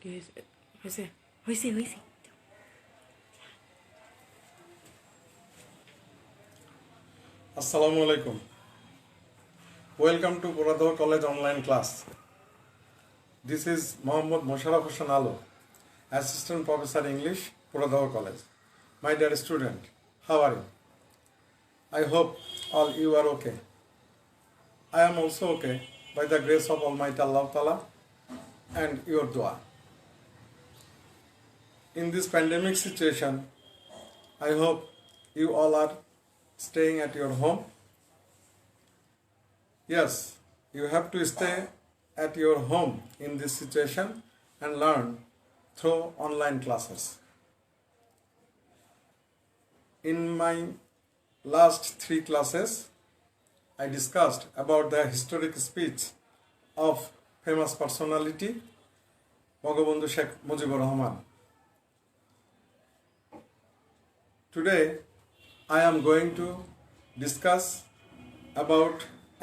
হয়েছে হয়েছে হয়েছে Assalamu alaikum. Welcome to Puradhar College online class. This is Mohammad Mosharraf Hossain Alo, Assistant Professor English, Puradhar College. My dear student, how are you? I hope all you are okay. I am also okay by the grace of Almighty Allah Ta'ala and your dua. In this pandemic situation, I hope you all are staying at your home. Yes, you have to stay at your home in this situation and learn through online classes. In my last 3 classes, I discussed about the historic speech of famous personality Bangabandhu Sheikh Mujibur Rahman. Today, I am going to discuss about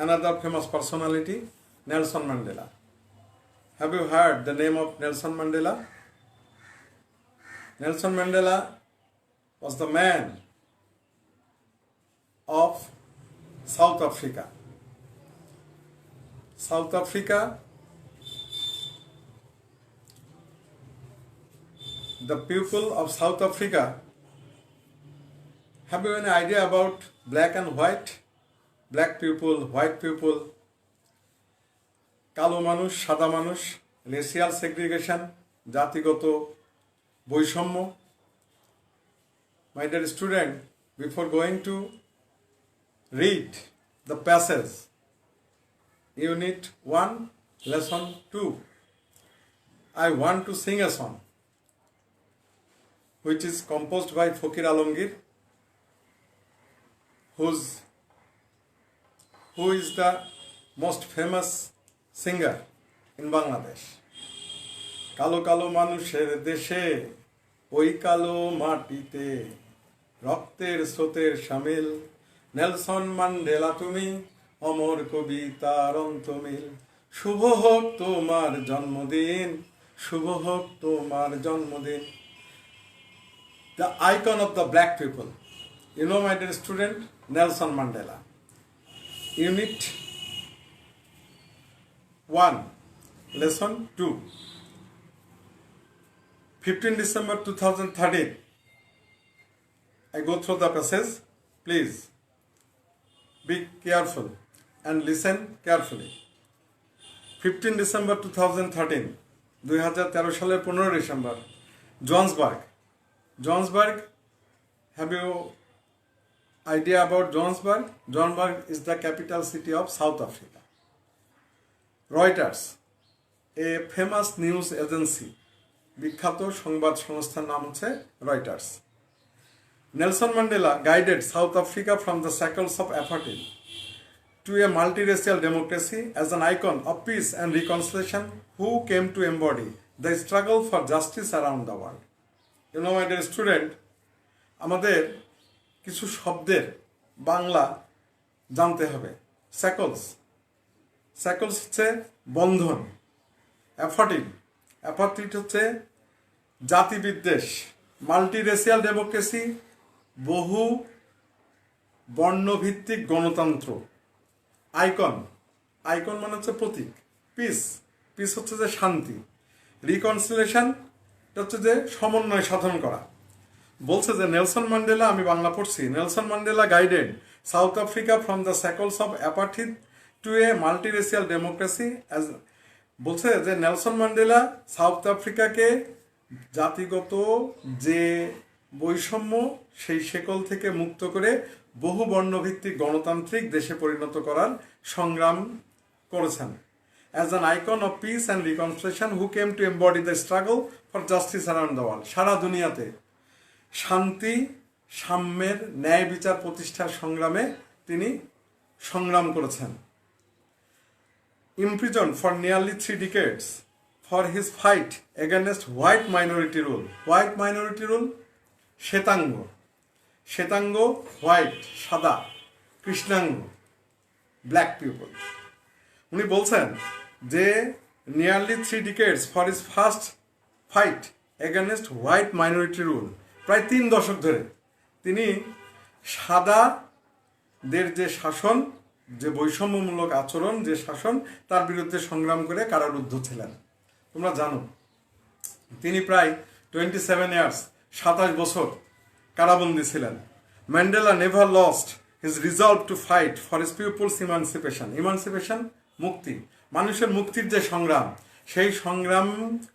another famous personality, Nelson Mandela. Have you heard the name of Nelson Mandela? Nelson Mandela was the man of South Africa. South Africa, the people of South Africa, have you any idea about black and white? Black people, white people, কালো মানুষ, সাদা মানুষ, racial segregation, জাতিগত বৈষম্য. My dear student, before going to read the passage, Unit 1, Lesson 2, I want to sing a song which is composed by Fakir Alamgir, who is the most famous singer in Bangladesh. কালো কালো মানুষের দেশে ওই কালো মাটিতে রক্তের স্রোতের শামিল নেলসন ম্যান্ডেলা তুমি অমর কবিতার অন্তমিল শুভ হোক তোমার জন্মদিন শুভ হোক তোমার জন্মদিন. The icon of the black people. You know, my dear student, Nelson Mandela. Unit 1, Lesson 2. 15 December 2013. I go through the passage. Please be careful and listen carefully. 15 December 2013. 2013 সালের 15 December Johannesburg. Have you idea about Johannesburg? Johannesburg is the capital city of South Africa. Reuters, a famous news agency, বিখ্যাত সংবাদ সংস্থার নাম হচ্ছে Reuters. Nelson Mandela guided South Africa from the shackles of apartheid to a multiracial democracy as an icon of peace and reconciliation who came to embody the struggle for justice around the world. You know, my dear student, আমাদের কিছু শব্দের বাংলা জানতে হবে. স্যাকলস হচ্ছে বন্ধন. অ্যাপার্থিড হচ্ছে জাতিবিদ্বেষ. মাল্টিরেসিয়াল democracy বহু বর্ণভিত্তিক গণতন্ত্র. Icon মানে হচ্ছে প্রতীক. পিস হচ্ছে যে শান্তি. রিকনসিলেশন হচ্ছে যে সমন্বয় সাধন করা. বলছে যে নেলসন ম্যান্ডেলা, আমি বাংলা পড়ছি, Nelson Mandela guided South Africa from the shackles of apartheid to a multiracial democracy as. বলছে যে নেলসন ম্যান্ডেলা সাউথ আফ্রিকাকে জাতিগত যে বৈষম্য সেই শেকল থেকে মুক্ত করে বহু বর্ণভিত্তিক গণতান্ত্রিক দেশে পরিণত করার সংগ্রাম করেছেন. As an icon of peace and reconciliation who came to embody the struggle for justice around the world. সারা দুনিয়াতে শান্তি, সাম্যের, ন্যায় বিচার প্রতিষ্ঠার সংগ্রামে তিনি সংগ্রাম করেছেন. Imprisoned for nearly 3 decades for his fight against white minority rule. White minority rule, শ্বেতাঙ্গ হোয়াইট, সাদা, কৃষ্ণাঙ্গ, ব্ল্যাক পিপল. উনি বলছেন যে nearly 3 decades for his fight against white minority rule. প্রায় 3 দশক ধরে তিনি সাদাদের যে শাসন, যে বৈষম্যমূলক আচরণ, যে শাসন, তার বিরুদ্ধে সংগ্রাম করে কারারুদ্ধ ছিলেন। তোমরা জানো তিনি প্রায় 27 ইয়ার্স 27 বছর কারাবন্দী ছিলেন। Mandela never lost his resolve to fight for his people's emancipation. Emancipation মুক্তি, মানুষের মুক্তির যে সংগ্রাম, সেই সংগ্রাম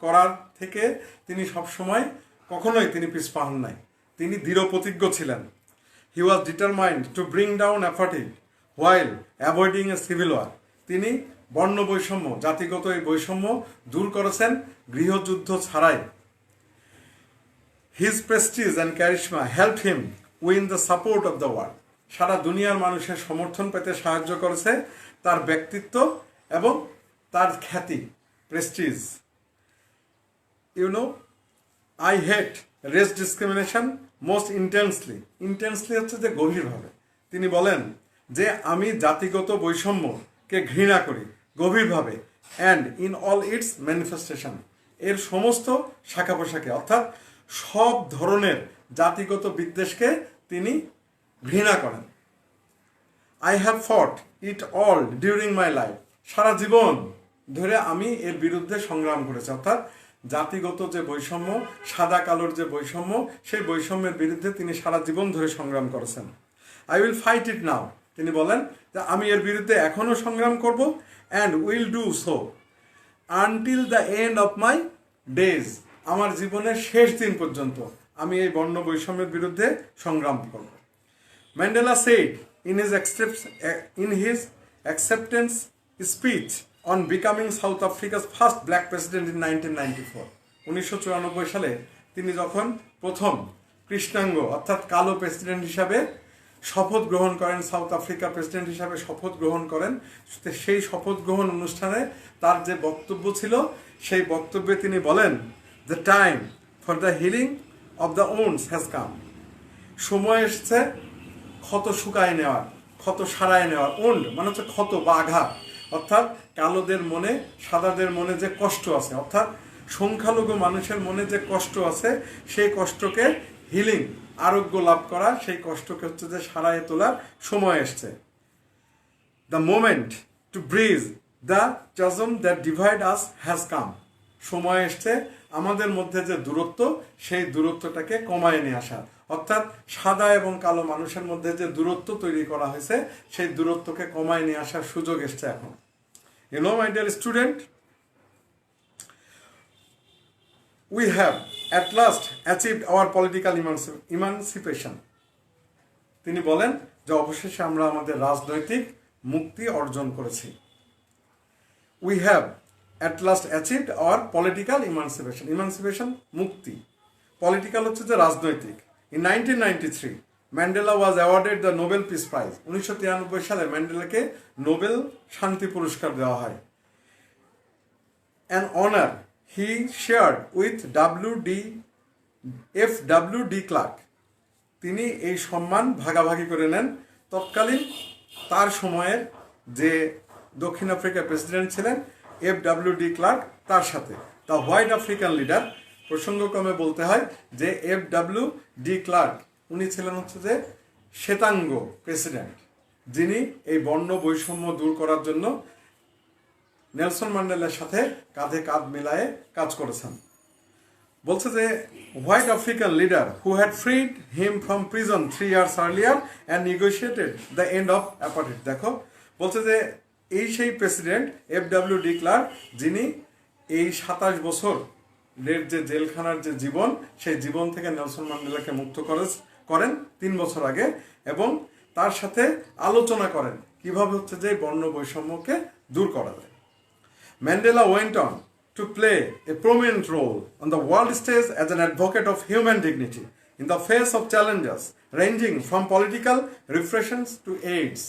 করার থেকে তিনি সবসময় কখনোই তিনি পিছপা হন নাই। তিনি দৃঢ় প্রতিজ্ঞ ছিলেন। He was determined to bring down apartheid while avoiding a civil war. তিনি বর্ণ বৈষম্য, জাতিগত এই বৈষম্য দূর করেছেন গৃহযুদ্ধ ছাড়াই। His prestige and charisma help him win the support of the world. সারা দুনিয়ার মানুষের সমর্থন পেতে সাহায্য করেছে তার ব্যক্তিত্ব এবং তার খ্যাতি, Prestige. I hate race discrimination most intensely. Intensely হচ্ছে যে গভীরভাবে। তিনি বলেন যে আমি জাতিগত বৈষম্যকে ঘৃণা করি গভীরভাবে, and in all it's manifestation, এর সমস্ত শাখা পোশাকে, অর্থাৎ সব ধরনের জাতিগত বিদ্বেষকে তিনি ঘৃণা করেন। I have fought it all during my life. সারা জীবন ধরে আমি এর বিরুদ্ধে সংগ্রাম করেছি, অর্থাৎ জাতিগত যে বৈষম্য, সাদা কালোর যে বৈষম্য, সেই বৈষম্যের বিরুদ্ধে তিনি সারা জীবন ধরে সংগ্রাম করেছেন। আই উইল ফাইট ইট নাও। তিনি বলেন যে আমি এর বিরুদ্ধে এখনো সংগ্রাম করব, and will do so until the end of my days. আমার জীবনের শেষ দিন পর্যন্ত আমি এই বর্ণ বৈষম্যের বিরুদ্ধে সংগ্রাম করব। Mandela said in his acceptance speech on becoming South Africa's first black president in 1994, 1994 সালে তিনি যখন প্রথম কৃষ্ণাঙ্গ অর্থাৎ কালো প্রেসিডেন্ট হিসাবে শপথ গ্রহণ করেন, সাউথ আফ্রিকার প্রেসিডেন্ট হিসাবে শপথ গ্রহণ করেন, সেই শপথ গ্রহণ অনুষ্ঠানে তার যে বক্তব্য ছিল, সেই বক্তব্যে তিনি বলেন, the time for the healing of the wounds has come. সময় এসেছে ক্ষত শুকায় নেওয়ার, ক্ষত সারায় নেওয়ার। ওন্ড মানে হচ্ছে ক্ষত বা আঘাত, অর্থাৎ কালোদের মনে, সাদাদের মনে যে কষ্ট আছে, অর্থাৎ সংখ্যালঘু মানুষের মনে যে কষ্ট আছে, সেই কষ্টকে হিলিং, আরোগ্য লাভ করা, সেই কষ্টকে হচ্ছে যে সারায় তোলার সময় এসছে। The moment to bridge the chasm that divide us has come. সময় এসছে আমাদের মধ্যে যে দূরত্ব, সেই দূরত্বটাকে কমায় নিয়ে আসা, অর্থাৎ সাদা এবং কালো মানুষের মধ্যে যে দূরত্ব তৈরি করা হয়েছে, সেই দূরত্বকে কমায় নিয়ে আসার সুযোগ এসছে এখন। My dear student, we have at last achieved our political emancipation. তিনি বলেন যে অবশেষে আমরা আমাদের রাজনৈতিক মুক্তি অর্জন করেছি। We have at last achieved our political emancipation. Emancipation মুক্তি, political হচ্ছে যে রাজনৈতিক। In 1993, Mandela was awarded the Nobel Peace Prize. 1993 সালে ম্যান্ডেলাকে নোবেল শান্তি পুরস্কার দেওয়া হয়। An honor he shared with F.W.D. Clark. তিনি এই সম্মান ভাগাভাগি করে নেন তৎকালীন তার সময়ের যে দক্ষিণ আফ্রিকার প্রেসিডেন্ট ছিলেন F.W.D. ক্লার্ক, তার সাথে। দ্য হোয়াইট আফ্রিকান লিডার, প্রসঙ্গক্রমে বলতে হয় যে F.W.D. ক্লার্ক উনি ছিলেন হচ্ছে যে শ্বেতাঙ্গ প্রেসিডেন্ট, যিনি এই বর্ণ বৈষম্য দূর করার জন্য নেলসন ম্যান্ডেলার সাথে কাঁধে কাঁধ মিলায়ে কাজ করেছেন। বলছে যে white African leader who had ফ্রিড him from prison 3 years earlier and negotiated the end of apartheid. দেখো বলছে যে এই সেই প্রেসিডেন্ট F.W.D. ক্লার্ক, যিনি এই 27 বছরের যে জেলখানার যে জীবন, সেই জীবন থেকে নেলসন ম্যান্ডেলাকে মুক্ত করেন 3 বছর আগে, এবং তার সাথে আলোচনা করেন কিভাবে হচ্ছে যে বর্ণ বৈষম্যকে দূর করা যায়। Mandela went on to play a prominent role on the world stage as an advocate of human dignity in the face of challenges ranging from political repressions to AIDS.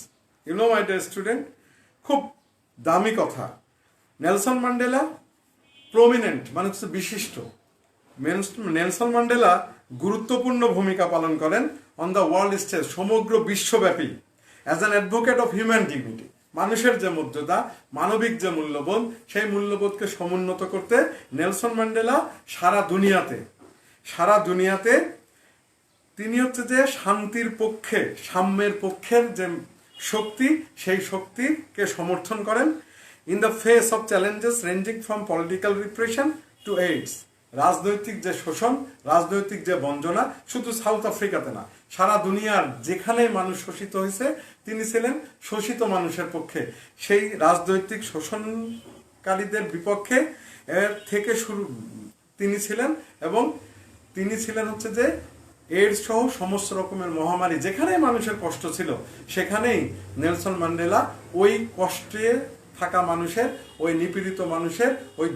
My dear student, খুব দামি কথা। Nelson Mandela prominent মানে হচ্ছে বিশিষ্ট। Nelson Mandela গুরুত্বপূর্ণ ভূমিকা পালন করেন অন দ্য ওয়ার্ল্ড স্টেজ, সমগ্র বিশ্বব্যাপী, as an advocate of human dignity, মানুষের যে মর্যাদা, মানবিক যে মূল্যবোধ, সেই মূল্যবোধকে সমুন্নত করতে নেলসন ম্যান্ডেলা সারা দুনিয়াতে তিনি হচ্ছে যে শান্তির পক্ষে, সাম্যের পক্ষের যে শক্তি, সেই শক্তিকে সমর্থন করেন। In the face of challenges ranging from political repression to AIDS, রাজনৈতিক যে শোষণ, রাজনৈতিক যে বঞ্চনা, শুধু সাউথ আফ্রিকাতে না, সারা দুনিয়ার যেখানে মানুষ শোষিত হয়েছে তিনি ছিলেন শোষিত মানুষের পক্ষে। সেই রাজনৈতিক শোষণকারীদের বিপক্ষে থেকে শুরু তিনি ছিলেন, এবং তিনি ছিলেন হচ্ছে যে এইডস সহ সমস্ত রকমের মহামারী যেখানেই মানুষের কষ্ট ছিল, সেখানেই নেলসন ম্যান্ডেলা ওই কষ্টে থাকা মানুষের, ওই নিপীড়িত মানুষের, ওই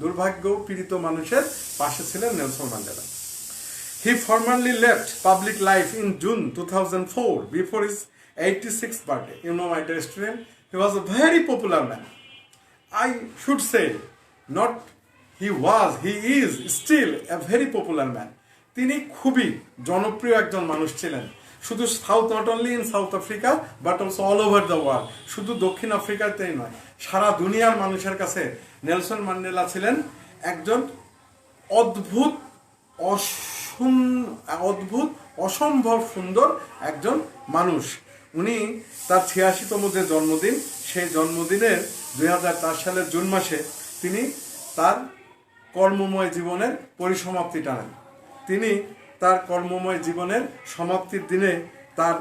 দুর্ভাগ্য পীড়িত মানুষের পাশে ছিলেন Nelson Mandela. He formally left public life in June 2004 before his 86th birthday. You know, my dear student, he was a very popular man. I should say, not he is still a very popular man. তিনি খুবই জনপ্রিয় একজন মানুষ ছিলেন, শুধু not only in south Africa but also all over the world. শুধু দক্ষিণ আফ্রিকাতেই নয়, সারা দুনিয়ার মানুষের কাছে নেলসন ম্যান্ডেলা ছিলেন একজন অদ্ভুত অসম্ভব সুন্দর একজন মানুষ। উনি তার 86তম যে জন্মদিন, সেই জন্মদিনের 2004 সালের জুন মাসে তিনি তার কর্মময় জীবনের পরিসমাপ্তি টানেন। তিনি তার কর্মময় জীবনের সমাপ্তির দিনে তার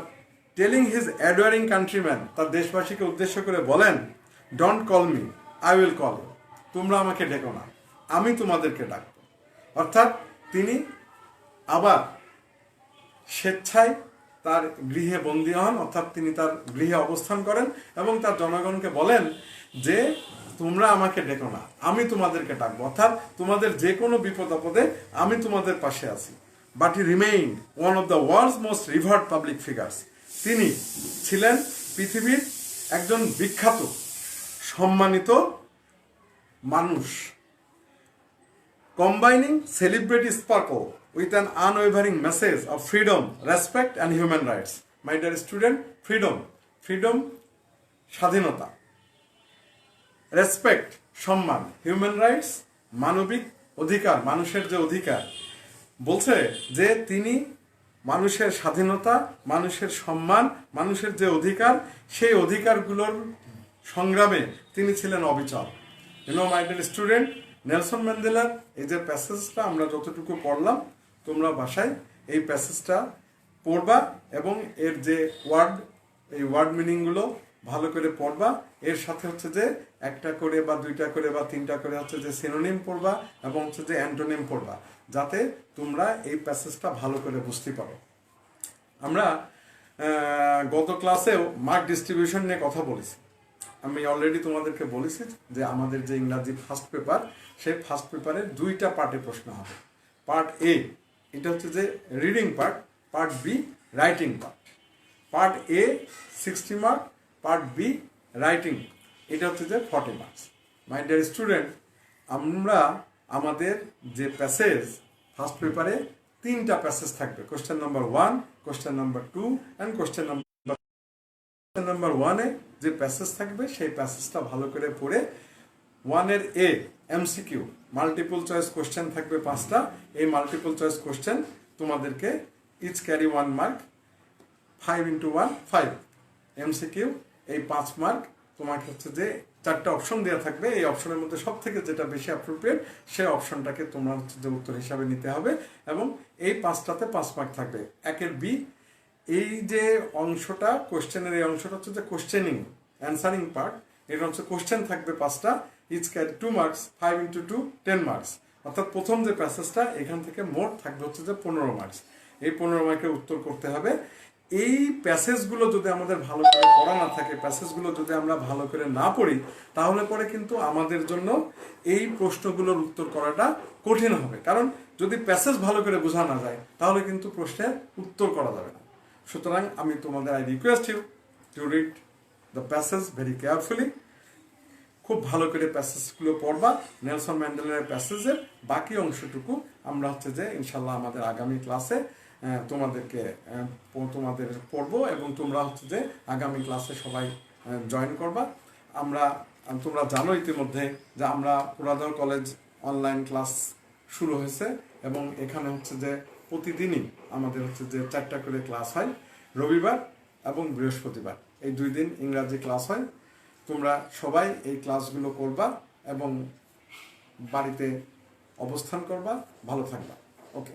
টেলিং হিজ অ্যাডোয়ারিং কান্ট্রিম্যান, তার দেশবাসীকে উদ্দেশ্য করে বলেন, don't call me, I will call. তোমরা আমাকে ডেকো না, আমি তোমাদেরকে ডাকবো। অর্থাৎ তিনি আবার স্বেচ্ছায় তার গৃহে বন্দী হন, অর্থাৎ তিনি তার গৃহে অবস্থান করেন এবং তার জনগণকে বলেন যে তোমরা আমাকে ডেকো না, আমি তোমাদেরকে ডাকবো, অর্থাৎ তোমাদের যে কোনো বিপদ আপদে আমি তোমাদের পাশে আছি। But he remain one of the world's most revered public figures. তিনি ছিলেন পৃথিবীর একজন বিখ্যাত সম্মানিত মানুষ। Combining celebrity sparkle with an unwavering message of freedom, respect and human rights. My dear student, freedom, স্বাধীনতা, রেসপেক্ট, সম্মান, হিউম্যান রাইটস, মানবিক অধিকার, মানুষের যে অধিকার, বলছে যে তিনি মানুষের স্বাধীনতা, মানুষের সম্মান, মানুষের যে অধিকার, সেই অধিকারগুলোর সংগ্রামে তিনি ছিলেন অবিচল। মাই ডিয়ার স্টুডেন্ট, নেলসন ম্যান্ডেলার এই যে প্যাসেজটা আমরা যতটুকু পড়লাম, তোমরা বাসায় এই প্যাসেজটা পড়বা এবং এর যে এই ওয়ার্ড মিনিংগুলো ভালো করে পড়বা। এর সাথে হচ্ছে যে একটা করে বা দুইটা করে বা তিনটা করে হচ্ছে যে সিনোনিম পড়বা এবং হচ্ছে যে অ্যান্টোনিম পড়বা, যাতে তোমরা এই প্যাসেজটা ভালো করে বুঝতে পারো। আমরা গত ক্লাসেও মার্ক ডিস্ট্রিবিউশন নিয়ে কথা বলেছি। আমি অলরেডি তোমাদেরকে বলেছি যে আমাদের যে ইংরাজি ফার্স্ট পেপার, সেই ফার্স্ট পেপারের দুইটা পার্টে প্রশ্ন হবে। পার্ট এ, এটা হচ্ছে যে reading part, part B writing part. Part A 60 mark, part B writing, এটা হচ্ছে যে 40 মার্কস। মাই ডিয়ার স্টুডেন্ট, আমরা আমাদের যে প্যাসেজ ফার্স্ট পেপারে 3টা প্যাসেজ থাকবে, question number 1, question number 2 and question number 1-এ যে প্যাসেজ থাকবে সেই প্যাসেজটা ভালো করে পড়ে 1-এর এ এমসিকিউ মাল্টিপল চয়েস কোশ্চেন থাকবে 5টা। এই মাল্টিপল চয়েস কোশ্চেন তোমাদেরকে ইচ ক্যারি 1 মার্ক, 5 × 1 5 এমসিকিউ, এই 5 মার্ক। তোমাকে হচ্ছে যে 4টা অপশন দেওয়া থাকবে, এই অপশনের মধ্যে সব থেকে যেটা বেশি অ্যাপ্রোপ্রিয়েট সেই অপশনটাকে তোমরা হচ্ছে যে উত্তর হিসাবে নিতে হবে এবং এই 5টাতে 5 মার্ক থাকবে। 1-এর বি, এই যে অংশটা কোশ্চেনের, এই অংশটা হচ্ছে যে কোশ্চেনিং অ্যান্সারিং পার্ট। এটা হচ্ছে কোশ্চেন থাকবে 5টা, ইচ ক্যারি 2 মার্কস, 5 × 2 10 মার্কস। অর্থাৎ প্রথম যে প্যাসেজটা, এখান থেকে মোট থাকবে হচ্ছে যে 15 মার্কস। এই 15 মার্কের উত্তর করতে হবে। এই প্যাসেজগুলো যদি আমাদের ভালো করে পড়া না থাকে, প্যাসেজগুলো যদি আমরা ভালো করে না পড়ি, তাহলে পরে কিন্তু আমাদের জন্য এই প্রশ্নগুলোর উত্তর করাটা কঠিন হবে। কারণ যদি প্যাসেজ ভালো করে বোঝা না যায়, তাহলে কিন্তু প্রশ্নের উত্তর করা যাবে না। সুতরাং আমি তোমাদের I request you to read the passage very carefully. খুব ভালো করে প্যাসেজগুলো পড়বা। নেলসন ম্যান্ডেলার প্যাসেজের বাকি অংশটুকু আমরা হচ্ছে যে ইনশাল্লাহ আমাদের আগামী ক্লাসে তোমাদেরকে তোমাদের পড়বো এবং তোমরা হচ্ছে যে আগামী ক্লাসে সবাই জয়েন করবা। তোমরা জানো ইতিমধ্যে যে আমরা পুরাদর কলেজ অনলাইন ক্লাস শুরু হয়েছে এবং এখানে হচ্ছে যে প্রতিদিনই আমাদের হচ্ছে যে 4টা করে ক্লাস হয়, রবিবার এবং বৃহস্পতিবার এই 2 দিন ইংরাজি ক্লাস হয়। তোমরা সবাই এই ক্লাসগুলো করবা এবং বাড়িতে অবস্থান করবা, ভালো থাকবা। ওকে।